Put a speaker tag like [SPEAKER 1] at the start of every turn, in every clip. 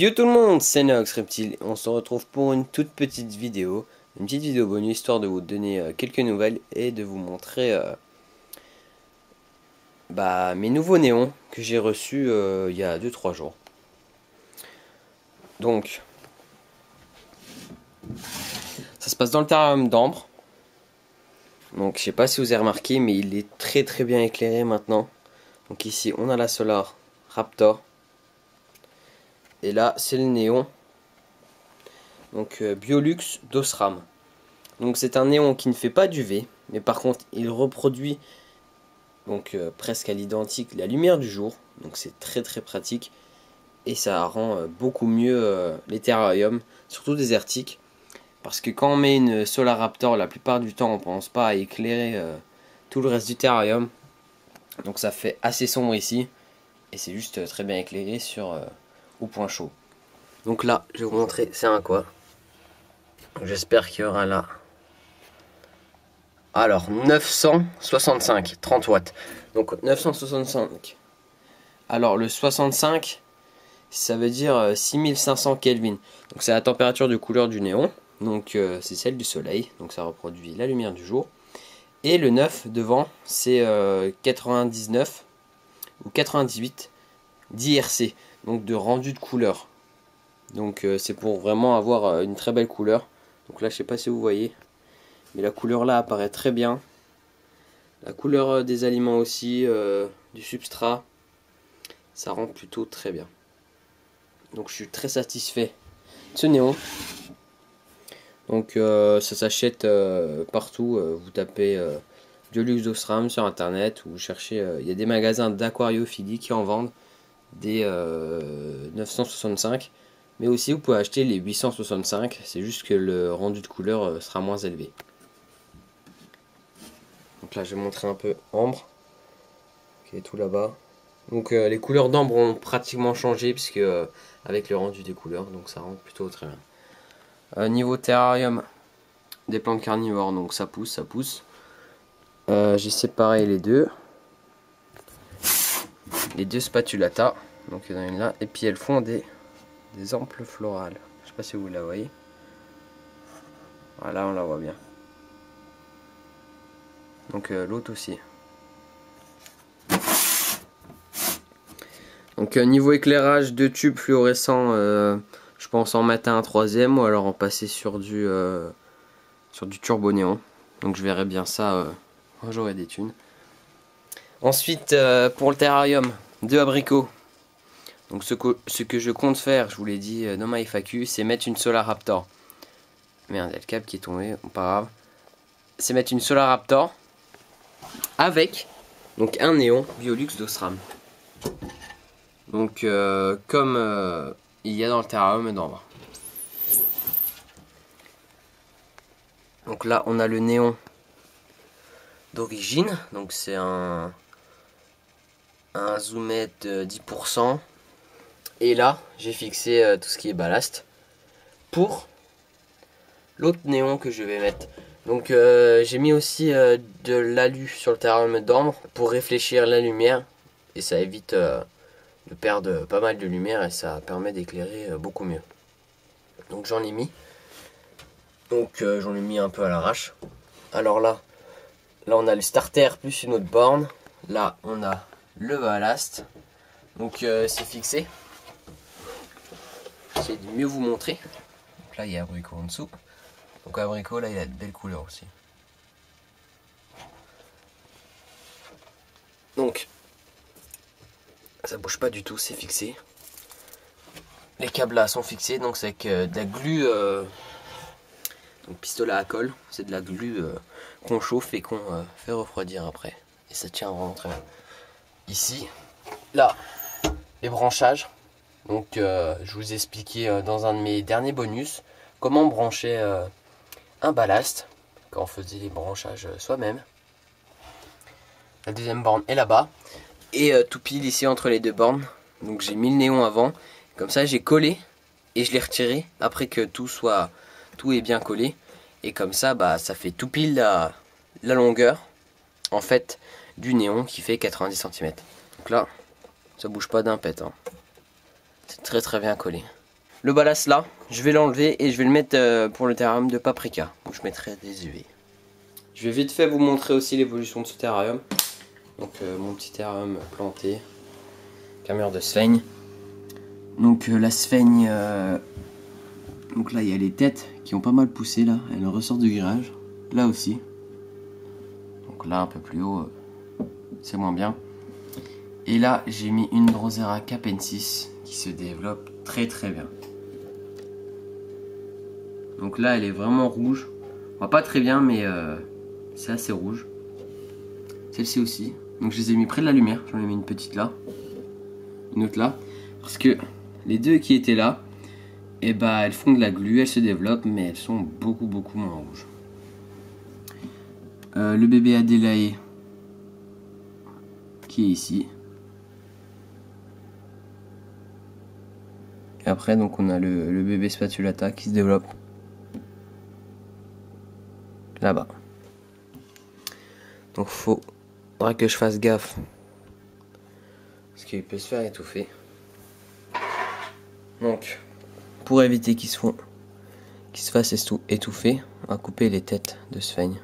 [SPEAKER 1] Yo tout le monde, c'est Nox Reptile. On se retrouve pour une toute petite vidéo. Une petite vidéo bonus histoire de vous donner quelques nouvelles et de vous montrer mes nouveaux néons que j'ai reçus il y a 2-3 jours. Donc, ça se passe dans le terrarium d'ambre. Donc je sais pas si vous avez remarqué, mais il est très bien éclairé maintenant. Donc ici on a la Solar Raptor. Et là c'est le néon. Donc Biolux d'Osram. Donc c'est un néon qui ne fait pas d'UV, mais par contre il reproduit donc presque à l'identique la lumière du jour. Donc c'est très pratique. Et ça rend beaucoup mieux les terrariums, surtout désertiques. Parce que quand on met une Solar Raptor, la plupart du temps on pense pas à éclairer tout le reste du terrarium. Donc ça fait assez sombre ici. Et c'est juste très bien éclairé sur au point chaud. Donc là, je vais vous montrer c'est un quoi. J'espère qu'il y aura là. Alors 965, 30 watts. Donc 965. Alors le 65, ça veut dire 6500 Kelvin. Donc c'est la température de couleur du néon. Donc c'est celle du soleil. Donc ça reproduit la lumière du jour. Et le 9 devant, c'est 99 ou 98 d'IRC. Donc de rendu de couleur. Donc c'est pour vraiment avoir une très belle couleur. Donc là je sais pas si vous voyez, mais la couleur là apparaît très bien. La couleur des aliments aussi, du substrat, ça rend plutôt très bien. Donc je suis très satisfait de ce néon. Donc ça s'achète partout. Vous tapez Biolux d'Osram sur internet ou vous cherchez. Il y a des magasins d'aquariophilie qui en vendent des 965. Mais aussi vous pouvez acheter les 865. C'est juste que le rendu de couleur sera moins élevé. Donc là je vais montrer un peu ambre. Ok, tout là-bas. Donc les couleurs d'ambre ont pratiquement changé puisque avec le rendu des couleurs. Donc ça rend plutôt très bien. Niveau terrarium des plantes carnivores, donc ça pousse. J'ai séparé les deux spatulata. Donc il y en a une là. Et puis elles font des amples florales. Je sais pas si vous la voyez. Voilà, on la voit bien. Donc l'autre aussi. Donc niveau éclairage, deux tubes fluorescents, je pense en mettre un troisième ou alors en passer sur du turbo néon. Donc je verrai bien ça quand j'aurai des thunes. Ensuite pour le terrarium, deux abricots. Donc ce que je compte faire, je vous l'ai dit dans ma FAQ, c'est mettre une Solar Raptor. Merde, il y a le câble qui est tombé, pas grave. C'est mettre une Solar Raptor avec donc un néon Biolux d'Osram. Donc comme il y a dans le terrarium d'en bas. Donc là on a le néon d'origine. Donc c'est un zoomet de 10%. Et là j'ai fixé tout ce qui est ballast pour l'autre néon que je vais mettre. Donc j'ai mis aussi de l'alu sur le terrarium d'ambre pour réfléchir la lumière. Et ça évite de perdre pas mal de lumière et ça permet d'éclairer beaucoup mieux. Donc j'en ai mis. Donc j'en ai mis un peu à l'arrache. Alors là on a le starter plus une autre borne. Là on a le ballast. Donc c'est fixé. J'essaie de mieux vous montrer. Donc là il y a abricot en dessous. Donc abricot là il a de belles couleurs aussi. Donc ça bouge pas du tout, c'est fixé. Les câbles là sont fixés, donc c'est avec de la glu, donc pistolet à colle, c'est de la glu qu'on chauffe et qu'on fait refroidir après. Et ça tient vraiment très bien. Ici, là, les branchages. Donc je vous ai expliqué dans un de mes derniers bonus comment brancher un ballast quand on faisait les branchages soi-même. La deuxième borne est là-bas. Et tout pile ici entre les deux bornes. Donc j'ai mis le néon avant. Comme ça j'ai collé et je l'ai retiré après que tout est bien collé. Et comme ça ça fait tout pile la longueur en fait du néon qui fait 90 cm. Donc là ça bouge pas d'un pet. Hein. C'est très bien collé. Le ballast là, je vais l'enlever et je vais le mettre pour le terrarium de paprika. Donc je mettrai des UV. Je vais vite fait vous montrer aussi l'évolution de ce terrarium. Donc mon petit terrarium planté. Camure de sphaigne. Donc la sphaigne, donc là il y a les têtes qui ont pas mal poussé là. Elles ressortent du grillage. Là aussi. Donc là un peu plus haut, c'est moins bien. Et là j'ai mis une Drosera Capensis qui se développe très bien. Donc là elle est vraiment rouge. On voit pas très bien mais c'est assez rouge. Celle-ci aussi. Donc je les ai mis près de la lumière. J'en ai mis une petite là. Une autre là. Parce que les deux qui étaient là, et bah elles font de la glu, elles se développent mais elles sont beaucoup moins rouges. Le bébé Adélaïe qui est ici. Et après donc on a le bébé Spatulata qui se développe là-bas. Donc faudra que je fasse gaffe parce qu'il peut se faire étouffer. Donc pour éviter qu'il se fasse étouffer, on va couper les têtes de sphaigne.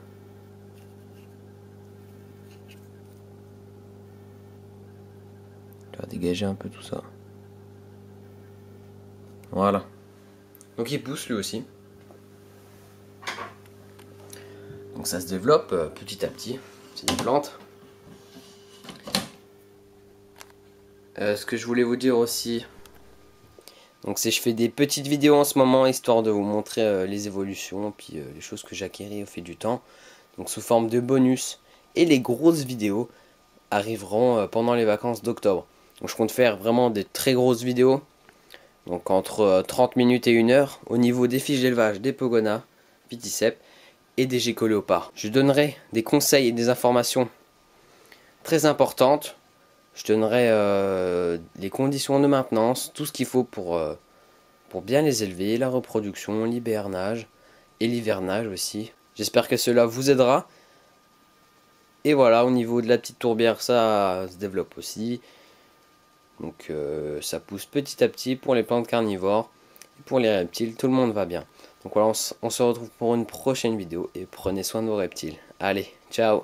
[SPEAKER 1] On va dégager un peu tout ça. Voilà. Donc il pousse lui aussi. Donc ça se développe petit à petit. C'est des plantes. Ce que je voulais vous dire aussi, donc c'est je fais des petites vidéos en ce moment histoire de vous montrer les évolutions puis les choses que j'acquéris au fil du temps. Donc sous forme de bonus. Et les grosses vidéos arriveront pendant les vacances d'octobre. Donc je compte faire vraiment des très grosses vidéos. Donc entre 30 minutes et 1 heure au niveau des fiches d'élevage des Pogona, Piticep et des Gecko Léopard. Je donnerai des conseils et des informations très importantes. Je donnerai les conditions de maintenance, tout ce qu'il faut pour bien les élever, la reproduction, l'hivernage et l'hivernage aussi. J'espère que cela vous aidera. Et voilà, au niveau de la petite tourbière, ça se développe aussi. Donc ça pousse petit à petit pour les plantes carnivores. Et pour les reptiles, tout le monde va bien. Donc voilà, on se retrouve pour une prochaine vidéo. Et prenez soin de vos reptiles. Allez, ciao!